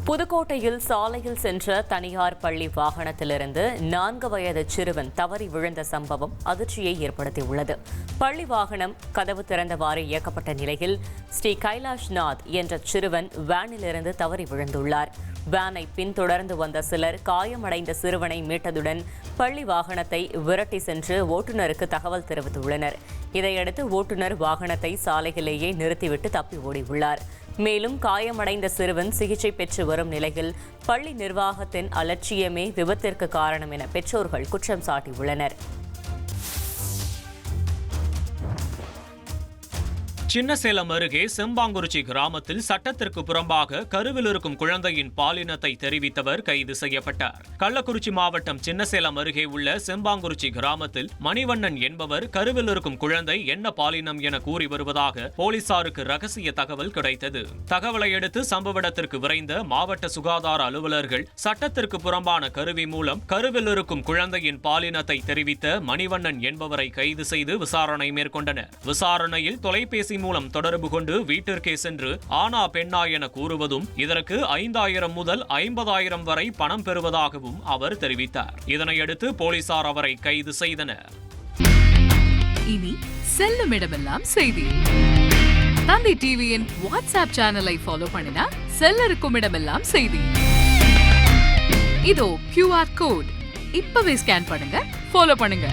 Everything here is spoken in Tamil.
புதுக்கோட்டையில் சாலையில் சென்ற தனியார் பள்ளி வாகனத்திலிருந்து 4 வயது சிறுவன் தவறி விழுந்த சம்பவம் அதிர்ச்சியை ஏற்படுத்தியுள்ளது. பள்ளி வாகனம் கதவு திறந்தவாறு இயக்கப்பட்ட நிலையில் ஸ்ரீ கைலாஷ்நாத் என்ற சிறுவன் வேனிலிருந்து தவறி விழுந்துள்ளார். வேனை பின்தொடர்ந்து வந்த சிலர் காயமடைந்த சிறுவனை மீட்டதுடன் பள்ளி வாகனத்தை விரட்டி சென்று ஓட்டுநருக்கு தகவல் தெரிவித்துள்ளனர். இதையடுத்து ஓட்டுநர் வாகனத்தை சாலையிலேயே நிறுத்திவிட்டு தப்பி ஓடியுள்ளார். மேலும் காயமடைந்த சிறுவன் சிகிச்சை பெற்று வரும் நிலையில் பள்ளி நிர்வாகத்தின் அலட்சியமே விபத்திற்கு காரணம் என பெற்றோர்கள் குற்றம் சாட்டியுள்ளனர். சின்னசேலம் அருகே செம்பாங்குறிச்சி கிராமத்தில் சட்டத்திற்கு புறம்பாக கருவில் இருக்கும் குழந்தையின் பாலினத்தை தெரிவித்தவர் கைது செய்யப்பட்டார். கள்ளக்குறிச்சி மாவட்டம் சின்னசேலம் அருகே உள்ள செம்பாங்குறிச்சி கிராமத்தில் மணிவண்ணன் என்பவர் கருவில் இருக்கும் குழந்தை என்ன பாலினம் என கூறி வருவதாக போலீசாருக்கு ரகசிய தகவல் கிடைத்தது. தகவலை அடுத்து சம்பவ இடத்திற்கு விரைந்த மாவட்ட சுகாதார அலுவலர்கள் சட்டத்திற்கு புறம்பான கருவி மூலம் கருவில் இருக்கும் குழந்தையின் பாலினத்தை தெரிவித்த மணிவண்ணன் என்பவரை கைது செய்து விசாரணை மேற்கொண்டனர். விசாரணையில் தொலைபேசி மூலம் தொடர்பு கொண்டு வீட்டிற்கே சென்று ஆனா பெண்ணா என கூறுவதும் இதற்கு 5000 முதல் 50000 வரை பணம் பெறுவதாகவும் அவர் தெரிவித்தார். இதனையடுத்து போலீசார் அவரை கைது செய்தனர். இனி செல்லும் இடமெல்லாம் செய்தி. தந்தி டிவியின் வாட்ஸ்அப் சேனலை ஃபாலோ பண்ணினா செல்ல இருக்கும் இடமெல்லாம் செய்தி. இதோ QR கோட் இப்பவே ஸ்கேன் பண்ணுங்க, ஃபாலோ பண்ணுங்க.